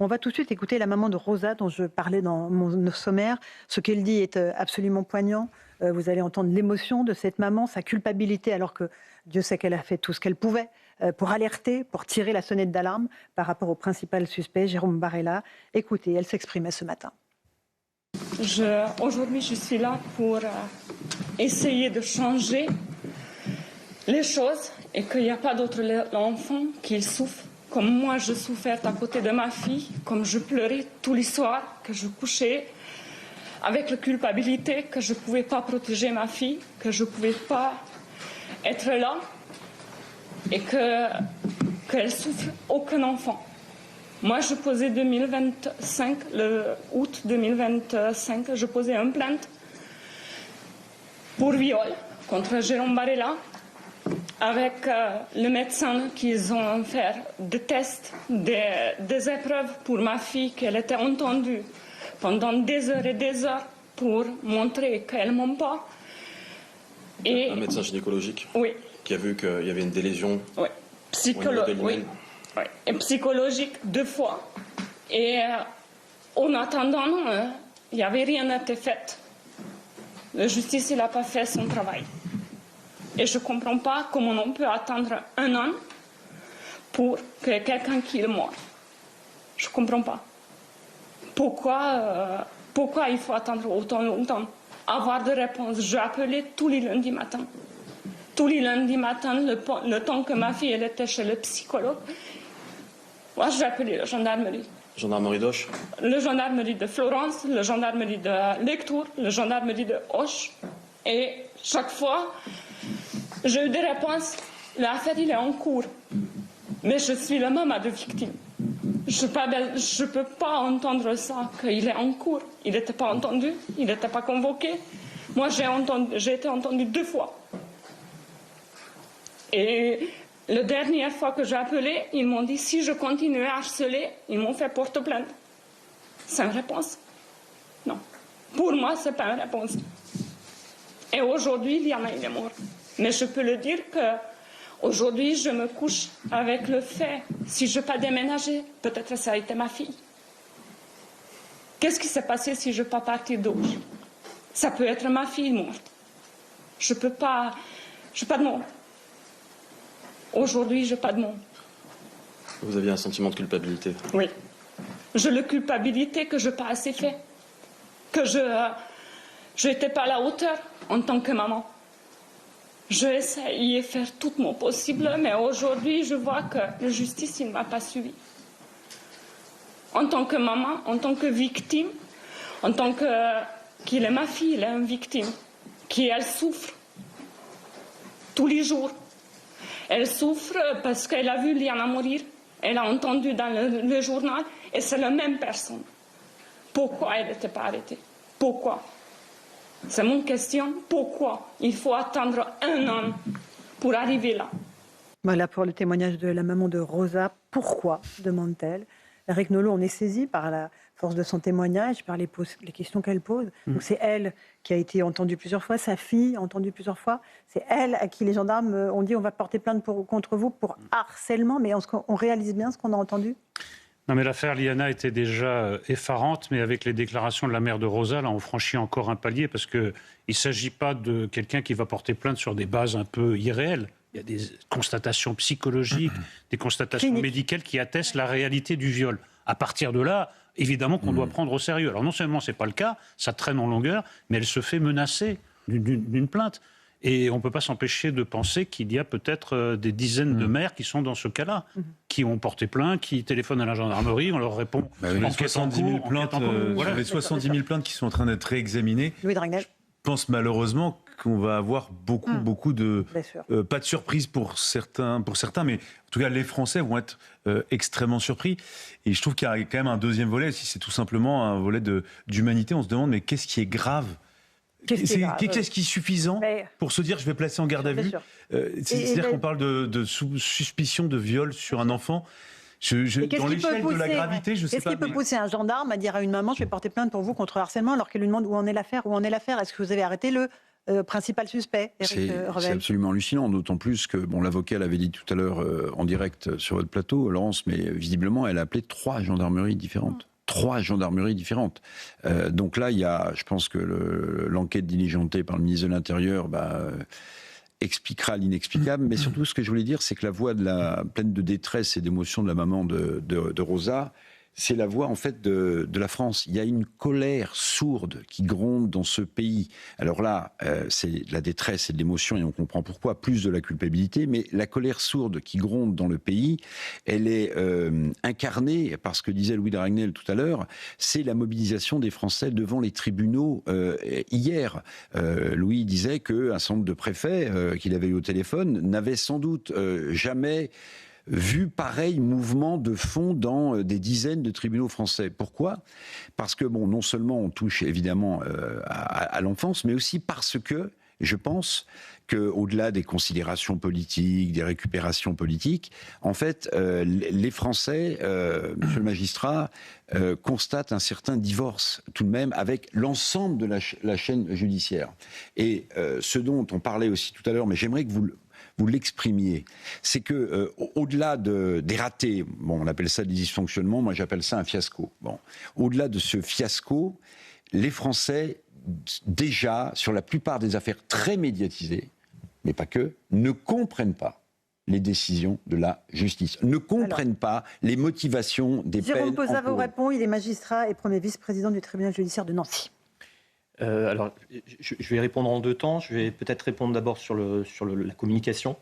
On va tout de suite écouter la maman de Rosa dont je parlais dans mon sommaire. Ce qu'elle dit est absolument poignant. Vous allez entendre l'émotion de cette maman, sa culpabilité, alors que Dieu sait qu'elle a fait tout ce qu'elle pouvait pour alerter, pour tirer la sonnette d'alarme par rapport au principal suspect, Jérôme Barella. Écoutez, elle s'exprimait ce matin. Aujourd'hui, je suis là pour essayer de changer les choses et qu'il n'y a pas d'autres enfants qui souffrent. Comme moi, je souffrais à côté de ma fille, comme je pleurais tous les soirs, que je couchais avec la culpabilité, que je ne pouvais pas protéger ma fille, que je ne pouvais pas être là et qu'elle souffre aucun enfant. Moi, je posais 2025, le août 2025, je posais une plainte pour viol contre Jérôme Barella, avec le médecin qui ont fait des tests, des épreuves pour ma fille, qu'elle était entendue pendant des heures et des heures pour montrer qu'elle ne ment pas. Et un médecin gynécologique oui. Qui a vu qu'il y avait une délétion oui. Oui. Et psychologique 2 fois. Et en attendant, il n'y avait rien été fait. La justice n'a pas fait son travail. Et je ne comprends pas comment on peut attendre 1 an pour que quelqu'un qui est mort. Je ne comprends pas. Pourquoi il faut attendre autant longtemps? Avoir des réponses. Je appelais tous les lundis matins. Tous les lundis matins, le temps que ma fille elle était chez le psychologue, moi j'ai appelé la gendarmerie. Gendarmerie d'Auch? Le gendarmerie de Florence, le gendarmerie de Lectoure, le gendarmerie de Auch. Et chaque fois, j'ai eu des réponses. L'affaire, il est en cours. Mais je suis la maman de victime. Je ne peux pas entendre ça, qu'il est en cours. Il n'était pas entendu, il n'était pas convoqué. Moi, j'ai été entendue 2 fois. Et la dernière fois que j'ai appelé, ils m'ont dit si je continuais à harceler, ils m'ont fait porte-plainte. C'est une réponse? Non. Pour moi, ce n'est pas une réponse. Et aujourd'hui, il y en a, il est mort. Mais je peux le dire qu'aujourd'hui, je me couche avec le fait, si je n'ai pas déménagé, peut-être ça a été ma fille. Qu'est-ce qui s'est passé si je n'ai pas parti d'Auch? Ça peut être ma fille morte. Je n'ai pas de nom. Aujourd'hui, je n'ai pas de nom. Vous aviez un sentiment de culpabilité? Oui. J'ai la culpabilité que je n'ai pas assez fait. Que je n'étais pas à la hauteur en tant que maman. J'ai essayé de faire tout mon possible, mais aujourd'hui, je vois que la justice ne m'a pas suivi. En tant que maman, en tant que victime, en tant qu'il est ma fille, elle est une victime, elle souffre tous les jours. Elle souffre parce qu'elle a vu Liana mourir, elle a entendu dans le journal, et c'est la même personne. Pourquoi elle n'était pas arrêtée? Pourquoi? C'est mon question. Pourquoi il faut attendre 1 an pour arriver là? Voilà pour le témoignage de la maman de Rosa. Pourquoi, demande-t-elle. Eric Nolot, on est saisi par la force de son témoignage, par les questions qu'elle pose. Donc c'est elle qui a été entendue plusieurs fois, sa fille entendue plusieurs fois. C'est elle à qui les gendarmes ont dit on va porter plainte contre vous pour harcèlement. Mais on réalise bien ce qu'on a entendu? Non, mais l'affaire Liana était déjà effarante, mais avec les déclarations de la mère de Rosa, là, on franchit encore un palier, parce qu'il ne s'agit pas de quelqu'un qui va porter plainte sur des bases un peu irréelles. Il y a des constatations psychologiques, des constatations médicales qui attestent la réalité du viol. À partir de là, évidemment qu'on doit prendre au sérieux. Alors non seulement ce n'est pas le cas, ça traîne en longueur, mais elle se fait menacer d'une plainte. Et on ne peut pas s'empêcher de penser qu'il y a peut-être des dizaines de mères qui sont dans ce cas-là, qui ont porté plainte, qui téléphonent à la gendarmerie, on leur répond... les 70 000 plaintes, les 70 000 plaintes qui sont en train d'être réexaminées, Louis Dragnel. Je pense malheureusement qu'on va avoir beaucoup de... pas de surprise pour certains, mais en tout cas les Français vont être extrêmement surpris. Et je trouve qu'il y a quand même un deuxième volet, si c'est tout simplement un volet d'humanité, on se demande mais qu'est-ce qui est grave? Qu'est-ce qui est suffisant pour se dire je vais placer en garde à vue? C'est-à-dire qu'on parle de suspicion de viol sur un enfant. Dans l'échelle de la gravité, je sais pas. Qu'est-ce qui peut pousser un gendarme à dire à une maman je vais porter plainte pour vous contre harcèlement alors qu'elle lui demande où en est l'affaire? Est-ce que vous avez arrêté le principal suspect, Éric Revel. C'est absolument hallucinant, d'autant plus que l'avocat l'avait dit tout à l'heure en direct sur votre plateau, Laurence, mais visiblement, elle a appelé 3 gendarmeries différentes. 3 gendarmeries différentes. Donc là, je pense que l'enquête diligentée par le ministre de l'Intérieur expliquera l'inexplicable. Mais surtout, ce que je voulais dire, c'est que la voix pleine de détresse et d'émotion de la maman de Rosa, c'est la voix en fait de la France. Il y a une colère sourde qui gronde dans ce pays. Alors là, c'est de la détresse et de l'émotion, et on comprend pourquoi, plus de la culpabilité, mais la colère sourde qui gronde dans le pays, elle est incarnée par ce que disait Louis de Ragnel tout à l'heure, c'est la mobilisation des Français devant les tribunaux hier. Louis disait qu'un certain nombre de préfets qu'il avait eu au téléphone n'avaient sans doute jamais vu pareil mouvement de fond dans des dizaines de tribunaux français. Pourquoi ? Parce que, non seulement on touche évidemment à l'enfance, mais aussi parce que, je pense qu'au-delà des considérations politiques, des récupérations politiques, en fait, les Français, monsieur le magistrat, constatent un certain divorce, tout de même, avec l'ensemble de la chaîne judiciaire. Et ce dont on parlait aussi tout à l'heure, mais j'aimerais que vous l'exprimiez, c'est que au-delà des ratés, on appelle ça des dysfonctionnements, moi j'appelle ça un fiasco. Au-delà de ce fiasco, les Français, déjà, sur la plupart des affaires très médiatisées, mais pas que, ne comprennent pas les décisions de la justice, ne comprennent pas les motivations des peines. Jérôme Posa vous répond, il est magistrat et premier vice-président du tribunal judiciaire de Nancy. Alors, je vais répondre en 2 temps. Je vais peut-être répondre d'abord sur la communication.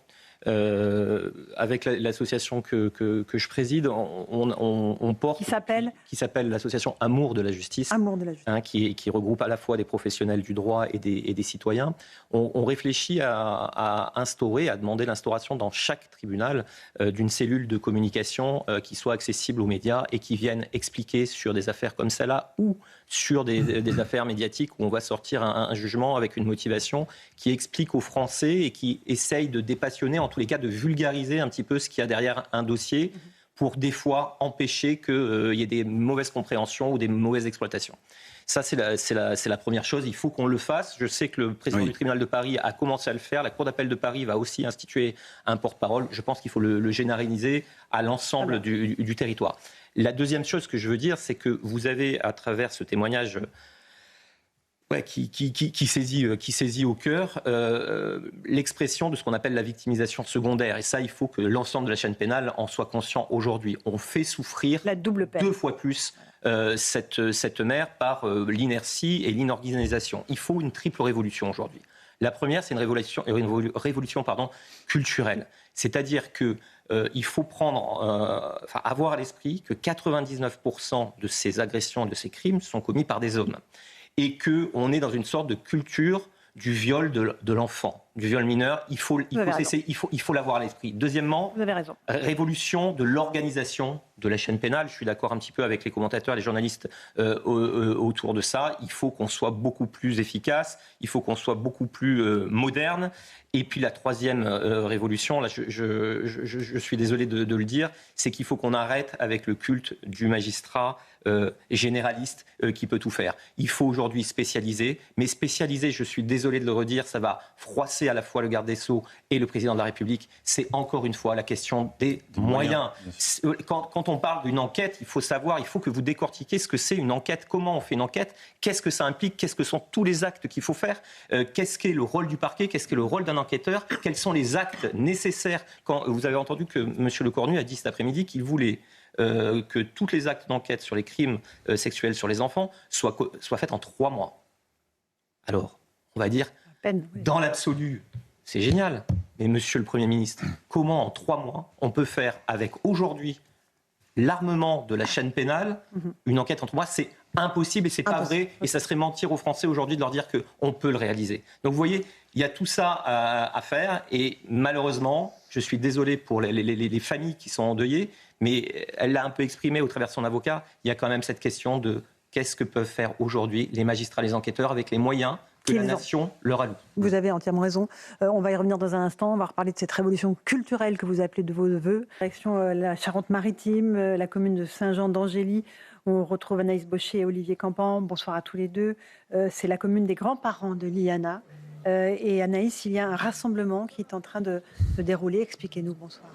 Avec l'association que je préside, on porte... Qui s'appelle l'association Amour de la Justice. Amour de la Justice. Qui regroupe à la fois des professionnels du droit et des citoyens. On réfléchit à demander l'instauration dans chaque tribunal d'une cellule de communication qui soit accessible aux médias et qui vienne expliquer sur des affaires comme celle-là ou sur des affaires médiatiques où on va sortir un jugement avec une motivation qui explique aux Français et qui essaye de dépassionner, en tous les cas de vulgariser un petit peu ce qu'il y a derrière un dossier pour des fois empêcher qu'il y ait des mauvaises compréhensions ou des mauvaises exploitations. Ça, c'est la première chose. Il faut qu'on le fasse. Je sais que le président du tribunal de Paris a commencé à le faire. La Cour d'appel de Paris va aussi instituer un porte-parole. Je pense qu'il faut le généraliser à l'ensemble du territoire. La deuxième chose que je veux dire, c'est que vous avez, à travers ce témoignage qui saisit au cœur l'expression de ce qu'on appelle la victimisation secondaire. Et ça, il faut que l'ensemble de la chaîne pénale en soit conscient aujourd'hui. On fait souffrir la double peine 2 fois plus cette mère par l'inertie et l'inorganisation. Il faut une triple révolution aujourd'hui. La première, c'est une révolution culturelle. C'est-à-dire que il faut avoir à l'esprit que 99% de ces agressions et de ces crimes sont commis par des hommes. Et qu'on est dans une sorte de culture du viol de l'enfant, du viol mineur. Il faut l'avoir à l'esprit. Deuxièmement, vous avez raison. Révolution de l'organisation de la chaîne pénale. Je suis d'accord un petit peu avec les commentateurs, les journalistes autour de ça. Il faut qu'on soit beaucoup plus efficace, il faut qu'on soit beaucoup plus moderne. Et puis la troisième révolution, là je suis désolé de le dire, c'est qu'il faut qu'on arrête avec le culte du magistrat généraliste qui peut tout faire. Il faut aujourd'hui spécialiser, mais spécialiser, je suis désolé de le redire, ça va froisser à la fois le garde des Sceaux et le président de la République. C'est encore une fois la question des moyens. Quand on parle d'une enquête, il faut que vous décortiquiez ce que c'est une enquête, comment on fait une enquête, qu'est-ce que ça implique, qu'est-ce que sont tous les actes qu'il faut faire, qu'est-ce qu'est le rôle du parquet, qu'est-ce qu'est le rôle d'un enquêteur, quels sont les actes nécessaires. Quand vous avez entendu que M. Lecornu a dit cet après-midi qu'il voulait que tous les actes d'enquête sur les crimes sexuels sur les enfants soient faits en 3 mois. Alors, on va dire, dans l'absolu, c'est génial. Mais Monsieur le Premier ministre, comment en 3 mois on peut faire avec aujourd'hui l'armement de la chaîne pénale une enquête en 3 mois? C'est impossible et c'est pas vrai. Et ça serait mentir aux Français aujourd'hui de leur dire qu'on peut le réaliser. Donc vous voyez, il y a tout ça à faire. Et malheureusement, je suis désolé pour les familles qui sont endeuillées, mais elle l'a un peu exprimé au travers de son avocat. Il y a quand même cette question de qu'est-ce que peuvent faire aujourd'hui les magistrats, les enquêteurs avec les moyens que la nation leur alloue. Vous avez entièrement raison. On va y revenir dans un instant. On va reparler de cette révolution culturelle que vous appelez de vos voeux. Direction la Charente-Maritime, la commune de Saint-Jean-d'Angély. On retrouve Anaïs Baucher et Olivier Campan. Bonsoir à tous les deux. C'est la commune des grands-parents de Liana Et Anaïs, il y a un rassemblement qui est en train de se dérouler. Expliquez-nous, bonsoir.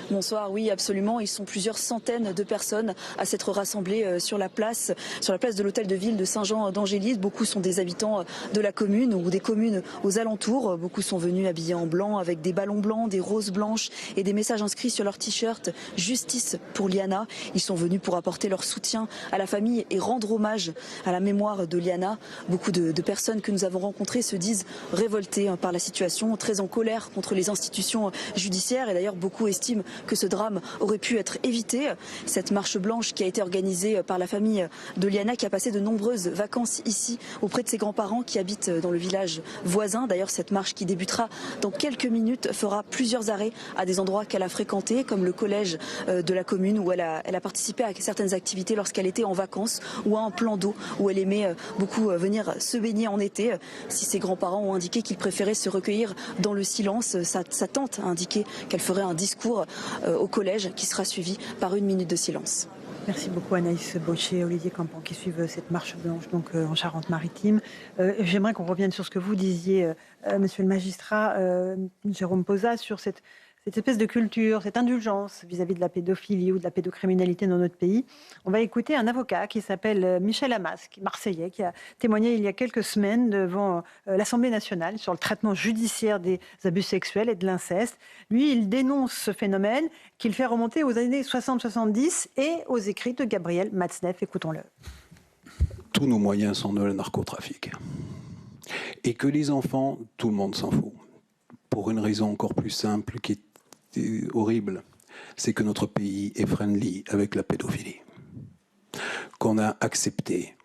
Bonsoir, oui, absolument. Ils sont plusieurs centaines de personnes à s'être rassemblées sur la place de l'hôtel de ville de Saint-Jean-d'Angélis. Beaucoup sont des habitants de la commune ou des communes aux alentours. Beaucoup sont venus habillés en blanc avec des ballons blancs, des roses blanches et des messages inscrits sur leur t-shirt « Justice pour Liana ». Ils sont venus pour apporter leur soutien à la famille et rendre hommage à la mémoire de Liana. Beaucoup de personnes que nous avons rencontrées se disent révoltées par la situation, très en colère contre les institutions judiciaires. Et d'ailleurs, beaucoup estiment que ce drame aurait pu être évité. Cette marche blanche qui a été organisée par la famille de Liana, qui a passé de nombreuses vacances ici auprès de ses grands-parents qui habitent dans le village voisin. D'ailleurs, cette marche qui débutera dans quelques minutes fera plusieurs arrêts à des endroits qu'elle a fréquentés, comme le collège de la commune où elle a participé à certaines activités lorsqu'elle était en vacances, ou à un plan d'eau où elle aimait beaucoup venir se baigner en été. Si ses grands-parents ont indiqué qu'ils préféraient se recueillir dans le silence, sa tante a indiqué qu'elle ferait un discours au collège qui sera suivi par 1 minute de silence. Merci beaucoup Anaïs Baucher et Olivier Campan qui suivent cette marche blanche donc en Charente-Maritime. J'aimerais qu'on revienne sur ce que vous disiez, monsieur le magistrat Jérôme Posa, sur cette espèce de culture, cette indulgence vis-à-vis de la pédophilie ou de la pédocriminalité dans notre pays. On va écouter un avocat qui s'appelle Michel Amas, marseillais, qui a témoigné il y a quelques semaines devant l'Assemblée nationale sur le traitement judiciaire des abus sexuels et de l'inceste. Lui, il dénonce ce phénomène qu'il fait remonter aux années 60-70 et aux écrits de Gabriel Matzneff. Écoutons-le. Tous nos moyens sont de le narcotrafic. Et que les enfants, tout le monde s'en fout. Pour une raison encore plus simple qui est horrible, c'est que notre pays est friendly avec la pédophilie. Qu'on a accepté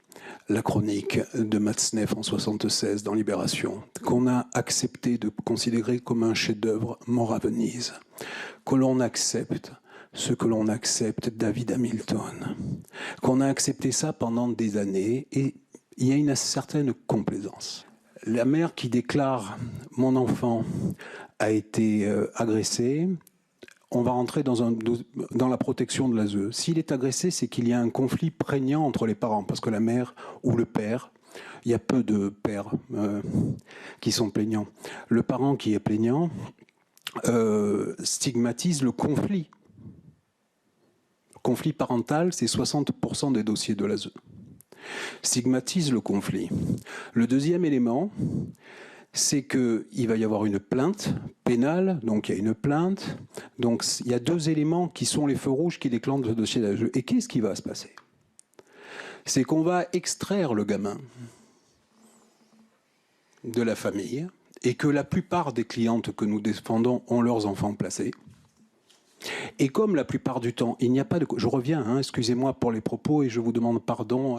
la chronique de Matzneff en 1976 dans Libération, qu'on a accepté de considérer comme un chef-d'œuvre Mort à Venise, que l'on accepte ce que l'on accepte David Hamilton, qu'on a accepté ça pendant des années et il y a une certaine complaisance. La mère qui déclare « mon enfant a été agressé », on va rentrer dans la protection de l'ASE. S'il est agressé, c'est qu'il y a un conflit prégnant entre les parents, parce que la mère ou le père, il y a peu de pères qui sont plaignants. Le parent qui est plaignant stigmatise le conflit. Le conflit parental, c'est 60% des dossiers de l'ASE. Stigmatise le conflit. Le deuxième élément, c'est qu'il va y avoir une plainte pénale, donc il y a une plainte. Donc il y a 2 éléments qui sont les feux rouges qui déclenchent le dossier d'ASE. Et qu'est-ce qui va se passer? C'est qu'on va extraire le gamin de la famille et que la plupart des clientes que nous défendons ont leurs enfants placés. Et comme la plupart du temps, il n'y a pas de... Je reviens, excusez-moi pour les propos et je vous demande pardon.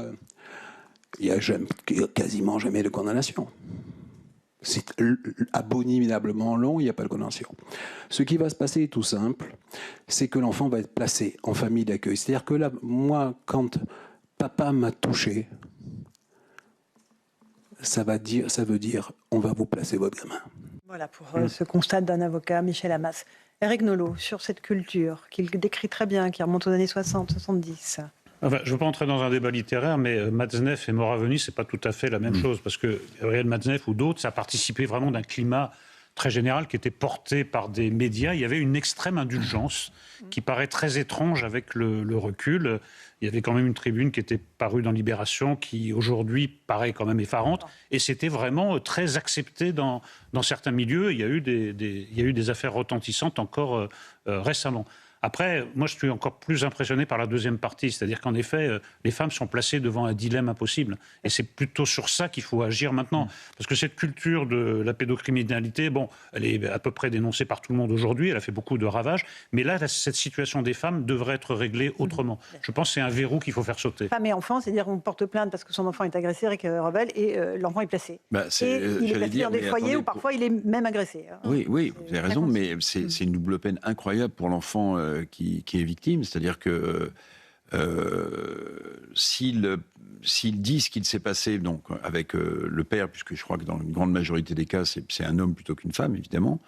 Il n'y a quasiment jamais de condamnation. C'est abominablement long, il n'y a pas de condamnation. Ce qui va se passer est tout simple, c'est que l'enfant va être placé en famille d'accueil. C'est-à-dire que là, moi, quand papa m'a touché, ça veut dire on va vous placer votre gamin. Voilà pour ce constat d'un avocat, Michel Amas. Eric Nolot, sur cette culture qu'il décrit très bien, qui remonte aux années 60-70. Enfin, je ne veux pas entrer dans un débat littéraire, mais Matzneff et Mort à Venise, ce n'est pas tout à fait la même chose. Parce que Gabriel Matzneff ou d'autres, ça a participé vraiment d'un climat très général qui était porté par des médias. Il y avait une extrême indulgence qui paraît très étrange avec le recul. Il y avait quand même une tribune qui était parue dans Libération qui, aujourd'hui, paraît quand même effarante. Et c'était vraiment très accepté dans certains milieux. Il y a eu des affaires retentissantes encore récemment. Après, moi, je suis encore plus impressionné par la deuxième partie, c'est-à-dire qu'en effet, les femmes sont placées devant un dilemme impossible. Et c'est plutôt sur ça qu'il faut agir maintenant. Parce que cette culture de la pédocriminalité, bon, elle est à peu près dénoncée par tout le monde aujourd'hui, elle a fait beaucoup de ravages, mais là, cette situation des femmes devrait être réglée autrement. Je pense que c'est un verrou qu'il faut faire sauter. Femme et enfant, c'est-à-dire on porte plainte parce que son enfant est agressé, Eric Revel, et l'enfant est placé. Et il est placé dans des foyers où parfois il est même agressé. Oui, vous avez raison, mais c'est une double peine incroyable pour l'enfant qui est victime, c'est-à-dire que s'il dit ce qu'il s'est passé donc, avec le père, puisque je crois que dans une grande majorité des cas, c'est un homme plutôt qu'une femme, évidemment,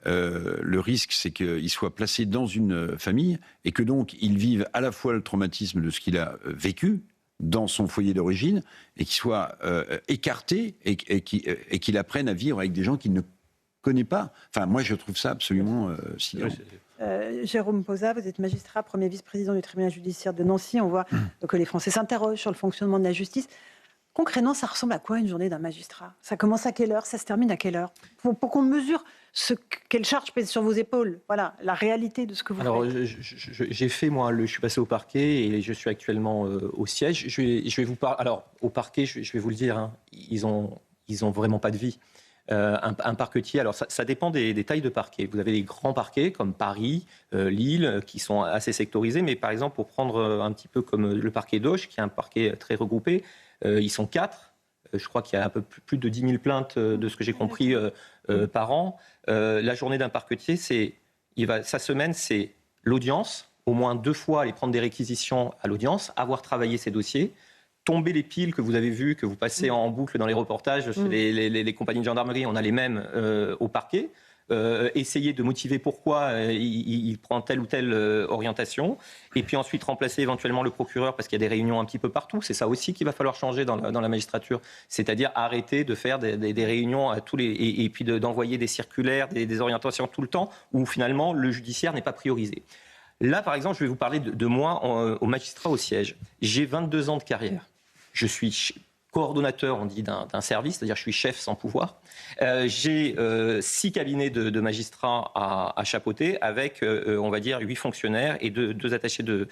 le risque, c'est qu'il soit placé dans une famille et que donc il vive à la fois le traumatisme de ce qu'il a vécu, dans son foyer d'origine et qu'il soit écarté et qu'il apprenne à vivre avec des gens qu'il ne connaît pas. Enfin, moi, je trouve ça absolument sidérant. Jérôme Posa, vous êtes magistrat, premier vice-président du tribunal judiciaire de Nancy. On voit que les Français s'interrogent sur le fonctionnement de la justice. Concrètement, ça ressemble à quoi une journée d'un magistrat? Ça commence à quelle heure? Ça se termine à quelle heure? Pour qu'on mesure quelle charge pèse sur vos épaules. Voilà, la réalité de ce que vous faites. J'ai fait, moi, je suis passé au parquet et je suis actuellement au siège. Je vais vous parler. Alors, au parquet, je vais vous le dire, hein, ils ont vraiment pas de vie. Un parquetier, alors ça dépend des tailles de parquet. Vous avez des grands parquets comme Paris, Lille, qui sont assez sectorisés. Mais par exemple, pour prendre un petit peu comme le parquet d'Auch, qui est un parquet très regroupé, ils sont 4. Je crois qu'il y a un peu plus de 10 000 plaintes, de ce que j'ai compris, par an. La journée d'un parquetier, sa semaine, c'est l'audience, au moins 2 fois aller prendre des réquisitions à l'audience, avoir travaillé ses dossiers, tomber les piles que vous avez vues, que vous passez en boucle dans les reportages sur les compagnies de gendarmerie, on a les mêmes au parquet. Essayer de motiver pourquoi il prend telle ou telle orientation, et puis ensuite remplacer éventuellement le procureur parce qu'il y a des réunions un petit peu partout. C'est ça aussi qu'il va falloir changer dans la magistrature, c'est-à-dire arrêter de faire des réunions à tous et puis d'envoyer des circulaires, des orientations tout le temps où finalement le judiciaire n'est pas priorisé. Là, par exemple, je vais vous parler de moi au magistrat au siège. J'ai 22 ans de carrière. Je suis coordonnateur, on dit, d'un service, c'est-à-dire je suis chef sans pouvoir. J'ai 6 cabinets de magistrats à chapeauter avec, on va dire, 8 fonctionnaires et 2 attachés de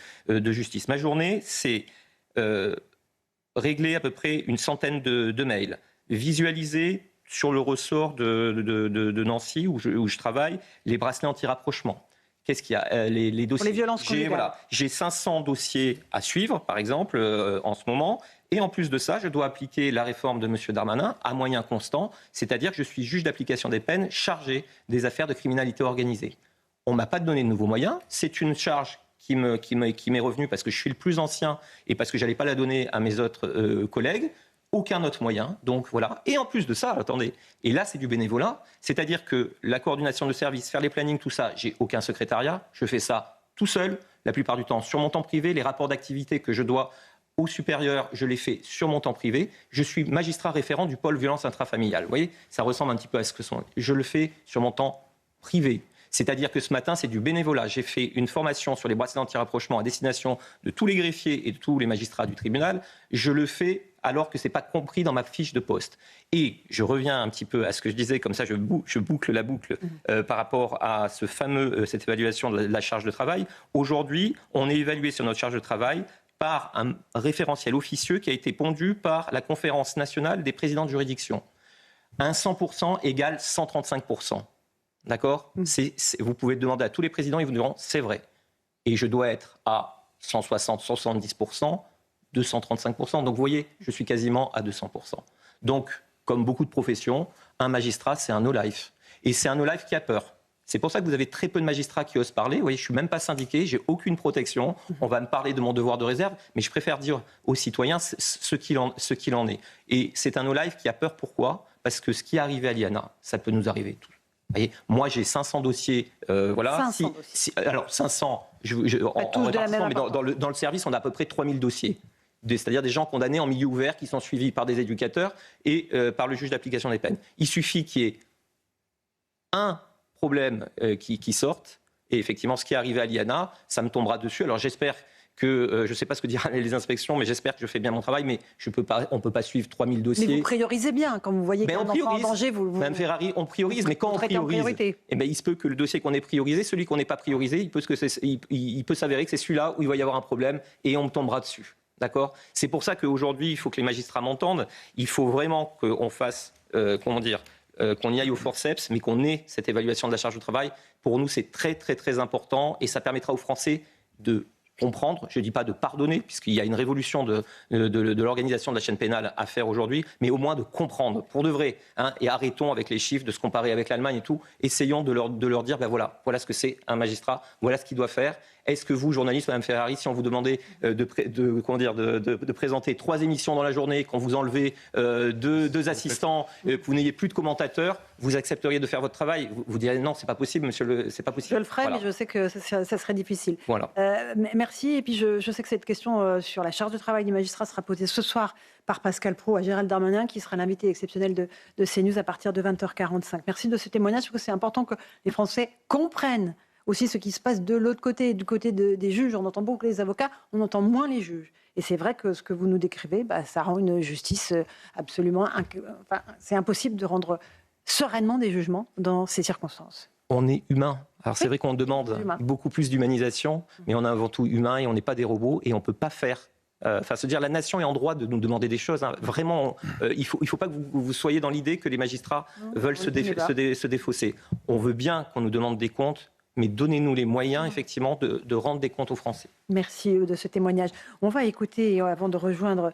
justice. Ma journée, c'est régler à peu près une centaine de mails, visualiser sur le ressort de Nancy, où je travaille, les bracelets anti-rapprochement. Qu'est-ce qu'il y a les dossiers. Pour les violences conjugales. J'ai 500 dossiers à suivre, par exemple, en ce moment. Et en plus de ça, je dois appliquer la réforme de M. Darmanin à moyens constants, c'est-à-dire que je suis juge d'application des peines chargé des affaires de criminalité organisée. On ne m'a pas donné de nouveaux moyens. C'est une charge qui m'est revenue parce que je suis le plus ancien et parce que je n'allais pas la donner à mes autres collègues. Aucun autre moyen, donc voilà. Et en plus de ça, attendez, et là c'est du bénévolat, c'est-à-dire que la coordination de service, faire les plannings, tout ça, j'ai aucun secrétariat, je fais ça tout seul, la plupart du temps sur mon temps privé, les rapports d'activité que je dois au supérieur, je les fais sur mon temps privé, je suis magistrat référent du pôle violence intrafamiliale, vous voyez, ça ressemble un petit peu à ce que sont, je le fais sur mon temps privé. C'est-à-dire que ce matin, c'est du bénévolat. J'ai fait une formation sur les bracelets anti-rapprochement à destination de tous les greffiers et de tous les magistrats du tribunal. Je le fais alors que ce n'est pas compris dans ma fiche de poste. Et je reviens un petit peu à ce que je disais, comme ça je boucle la boucle par rapport à cette évaluation de la charge de travail. Aujourd'hui, on est évalué sur notre charge de travail par un référentiel officieux qui a été pondu par la Conférence nationale des présidents de juridiction. Un 100% égale 135%. D'accord ? Vous pouvez demander à tous les présidents, ils vous diront c'est vrai. Et je dois être à 160, 170%, 235%. Donc vous voyez, je suis quasiment à 200%. Donc, comme beaucoup de professions, un magistrat, c'est un no-life. Et c'est un no-life qui a peur. C'est pour ça que vous avez très peu de magistrats qui osent parler. Vous voyez, je ne suis même pas syndiqué, j'ai aucune protection. On va me parler de mon devoir de réserve, mais je préfère dire aux citoyens ce qu'il en est. Et c'est un no-life qui a peur. Pourquoi ? Parce que ce qui est arrivé à Liana, ça peut nous arriver tous. Vous voyez, moi, j'ai 500 dossiers. Voilà. 500 dossiers. Alors, 500, en répartissant, mais dans le service, on a à peu près 3000 dossiers. C'est-à-dire des gens condamnés en milieu ouvert qui sont suivis par des éducateurs et par le juge d'application des peines. Il suffit qu'il y ait un problème qui sorte. Et effectivement, ce qui est arrivé à Liana, ça me tombera dessus. Alors, j'espère que, je ne sais pas ce que diront les inspections, mais j'espère que je fais bien mon travail, mais on ne peut pas suivre 3000 dossiers. Mais vous priorisez bien, quand vous voyez qu'un enfant en danger, Mme Ferrari, on priorise, mais quand on priorise, il se peut que le dossier qu'on ait priorisé, celui qu'on n'ait pas priorisé, il peut s'avérer que c'est celui-là où il va y avoir un problème et on me tombera dessus. D'accord ? C'est pour ça qu'aujourd'hui, il faut que les magistrats m'entendent. Il faut vraiment qu'on fasse, qu'on y aille au forceps, mais qu'on ait cette évaluation de la charge de travail. Pour nous, c'est très, très, très important et ça permettra aux Français de comprendre, je ne dis pas de pardonner, puisqu'il y a une révolution de l'organisation de la chaîne pénale à faire aujourd'hui, mais au moins de comprendre, pour de vrai. Hein, et arrêtons avec les chiffres, de se comparer avec l'Allemagne et tout. Essayons de leur dire, voilà ce que c'est un magistrat, voilà ce qu'il doit faire. Est-ce que vous, journaliste, Mme Ferrari, si on vous demandait de présenter 3 émissions dans la journée, qu'on vous enlevait deux assistants, que vous n'ayez plus de commentateurs, vous accepteriez de faire votre travail? Vous diriez non, c'est pas possible, monsieur, c'est pas possible. Je le ferai, mais je sais que ça serait difficile. Voilà. Merci. Et puis je sais que cette question sur la charge de travail des magistrats sera posée ce soir par Pascal Praud à Gérald Darmanin, qui sera l'invité exceptionnel de CNews à partir de 20h45. Merci de ce témoignage, parce que c'est important que les Français comprennent aussi ce qui se passe de l'autre côté, du côté des juges. On entend beaucoup les avocats, on entend moins les juges. Et c'est vrai que ce que vous nous décrivez, ça rend une justice absolument... c'est impossible de rendre sereinement des jugements dans ces circonstances. On est humain. Alors c'est vrai qu'on demande beaucoup plus d'humanisation, mais on est avant tout humain et on n'est pas des robots et on ne peut pas faire... se dire, la nation est en droit de nous demander des choses. Hein. Vraiment, il faut pas que vous soyez dans l'idée que les magistrats veulent se défausser. On veut bien qu'on nous demande des comptes, mais donnez-nous les moyens, effectivement, de rendre des comptes aux Français. Merci de ce témoignage. On va écouter, avant de rejoindre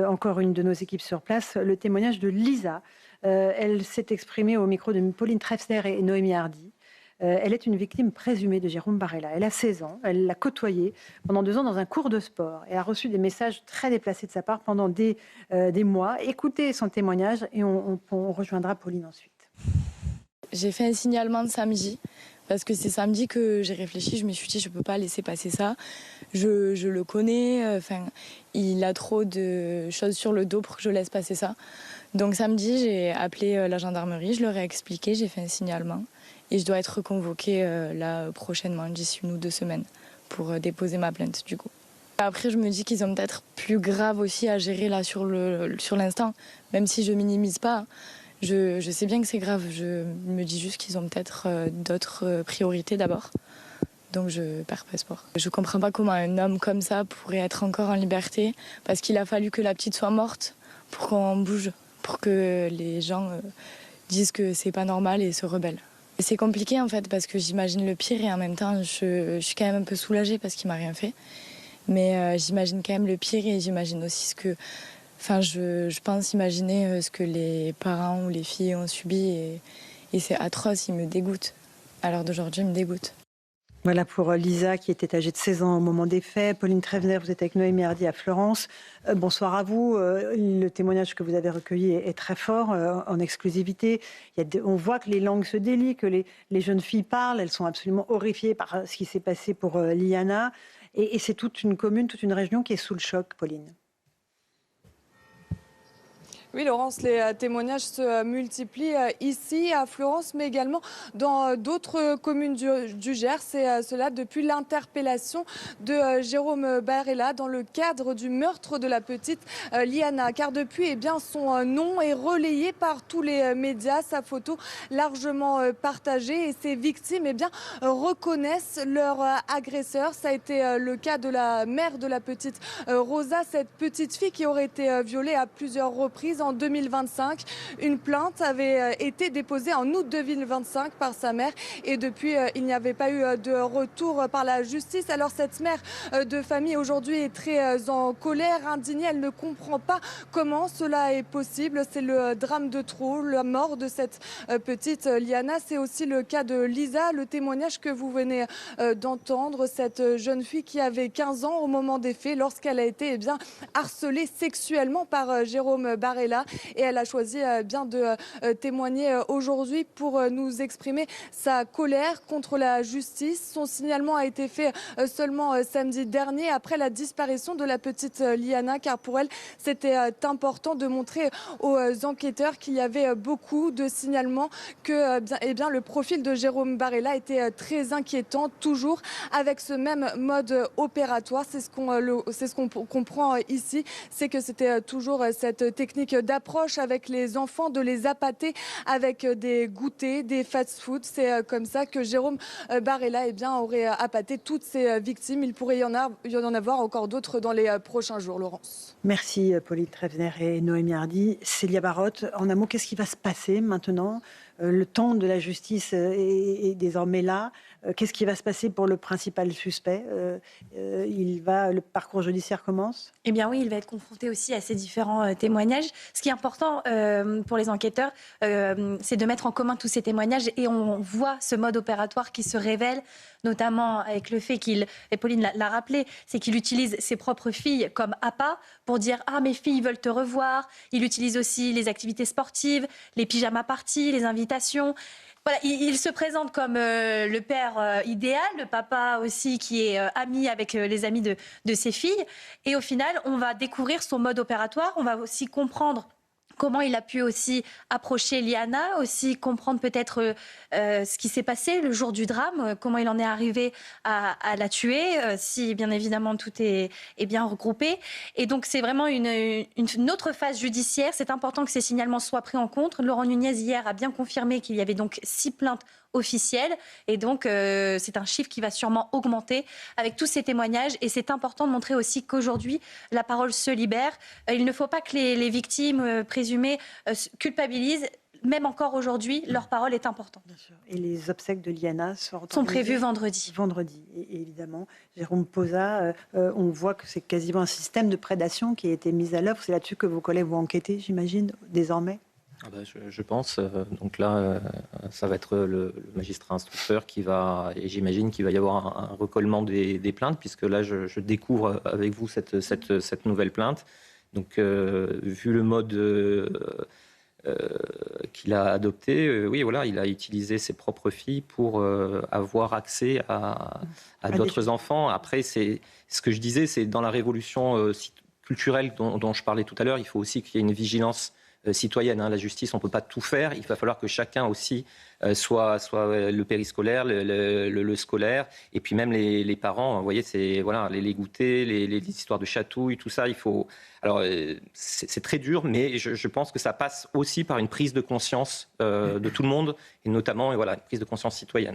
encore une de nos équipes sur place, le témoignage de Lisa. Elle s'est exprimée au micro de Pauline Trefsner et Noémie Hardy. Elle est une victime présumée de Jérôme Barella. Elle a 16 ans, elle l'a côtoyé pendant 2 ans dans un cours de sport et a reçu des messages très déplacés de sa part pendant des mois. Écoutez son témoignage et on rejoindra Pauline ensuite. J'ai fait un signalement de samedi, parce que c'est samedi que j'ai réfléchi, je me suis dit je ne peux pas laisser passer ça. Je le connais, il a trop de choses sur le dos pour que je laisse passer ça. Donc samedi, j'ai appelé la gendarmerie, je leur ai expliqué, j'ai fait un signalement. Et je dois être reconvoquée là prochainement, d'ici 1 ou 2 semaines, pour déposer ma plainte du coup. Après, je me dis qu'ils ont peut-être plus grave aussi à gérer là sur l'instant, même si je minimise pas. Je sais bien que c'est grave, je me dis juste qu'ils ont peut-être d'autres priorités d'abord. Donc je perds pas espoir. Je comprends pas comment un homme comme ça pourrait être encore en liberté, parce qu'il a fallu que la petite soit morte pour qu'on bouge, pour que les gens disent que c'est pas normal et se rebellent. C'est compliqué en fait, parce que j'imagine le pire et en même temps je suis quand même un peu soulagée parce qu'il m'a rien fait. Mais j'imagine quand même le pire et j'imagine aussi ce que... je pense imaginer ce que les parents ou les filles ont subi et c'est atroce, il me dégoûte. À l'heure d'aujourd'hui, il me dégoûte. Voilà pour Lisa, qui était âgée de 16 ans au moment des faits. Pauline Trefsner, vous êtes avec Noémie Hardy à Florence. Bonsoir à vous. Le témoignage que vous avez recueilli est très fort, en exclusivité. On voit que les langues se délient, que les jeunes filles parlent. Elles sont absolument horrifiées par ce qui s'est passé pour Liana. Et c'est toute une commune, toute une région qui est sous le choc, Pauline. Oui, Laurence, les témoignages se multiplient ici à Florence, mais également dans d'autres communes du Gers. C'est cela depuis l'interpellation de Jérôme Barella dans le cadre du meurtre de la petite Liana. Car depuis, son nom est relayé par tous les médias, sa photo largement partagée, et ses victimes reconnaissent leur agresseur. Ça a été le cas de la mère de la petite Rosa, cette petite fille qui aurait été violée à plusieurs reprises en 2025. Une plainte avait été déposée en août 2025 par sa mère et depuis il n'y avait pas eu de retour par la justice. Alors cette mère de famille aujourd'hui est très en colère, indignée. Elle ne comprend pas comment cela est possible. C'est le drame de trop, la mort de cette petite Liana. C'est aussi le cas de Lisa, le témoignage que vous venez d'entendre. Cette jeune fille qui avait 15 ans au moment des faits lorsqu'elle a été harcelée sexuellement par Jérôme Barella. Et elle a choisi de témoigner aujourd'hui pour nous exprimer sa colère contre la justice. Son signalement a été fait seulement samedi dernier après la disparition de la petite Liana, car pour elle c'était important de montrer aux enquêteurs qu'il y avait beaucoup de signalements, que le profil de Jérôme Barella était très inquiétant, toujours avec ce même mode opératoire. C'est ce qu'on comprend ici, c'est que c'était toujours cette technique d'approche avec les enfants, de les appâter avec des goûters, des fast-food. C'est comme ça que Jérôme Barella aurait appâté toutes ses victimes. Il pourrait y en avoir encore d'autres dans les prochains jours, Laurence. Merci Pauline Trefsner et Noémie Hardy. Célia Barotte, en un mot, qu'est-ce qui va se passer maintenant ? Le temps de la justice est désormais là. Qu'est-ce qui va se passer pour le principal suspect? Le parcours judiciaire commence? Eh bien oui, il va être confronté aussi à ces différents témoignages. Ce qui est important pour les enquêteurs, c'est de mettre en commun tous ces témoignages et on voit ce mode opératoire qui se révèle, notamment avec le fait et Pauline l'a rappelé, c'est qu'il utilise ses propres filles comme appât pour dire « Ah, mes filles veulent te revoir ». Il utilise aussi les activités sportives, les pyjama parties, les invitations. Voilà, il se présente comme le père idéal, le papa aussi qui est ami avec les amis de ses filles. Et au final, on va découvrir son mode opératoire, on va aussi comprendre comment il a pu aussi approcher Liana, aussi comprendre peut-être ce qui s'est passé le jour du drame, comment il en est arrivé à la tuer, si bien évidemment tout est bien regroupé. Et donc c'est vraiment une autre phase judiciaire. C'est important que ces signalements soient pris en compte. Laurent Nunez hier a bien confirmé qu'il y avait donc 6 plaintes officielles. Et donc c'est un chiffre qui va sûrement augmenter avec tous ces témoignages. Et c'est important de montrer aussi qu'aujourd'hui, la parole se libère. Il ne faut pas que les victimes présumées culpabilisent. Même encore aujourd'hui, leur parole est importante. Bien sûr. Et les obsèques de Liana sont prévues vendredi. Vendredi, et évidemment. Jérôme Posa, on voit que c'est quasiment un système de prédation qui a été mis à l'œuvre. C'est là-dessus que vos collègues vont enquêter, j'imagine, désormais. Je pense. Donc là, ça va être le magistrat instructeur qui va, et j'imagine qu'il va y avoir un recollement des plaintes, puisque là, je découvre avec vous cette nouvelle plainte. Donc, vu le mode qu'il a adopté, oui, voilà, il a utilisé ses propres filles pour avoir accès à d'autres enfants. Après, c'est ce que je disais, c'est dans la révolution culturelle dont je parlais tout à l'heure, il faut aussi qu'il y ait une vigilance citoyenne. La justice, on ne peut pas tout faire. Il va falloir que chacun aussi soit le périscolaire, le scolaire, et puis même les parents. Vous voyez, c'est voilà, les goûters, les histoires de chatouilles, tout ça. Il faut. Alors, c'est très dur, mais je pense que ça passe aussi par une prise de conscience de tout le monde, et notamment, une prise de conscience citoyenne.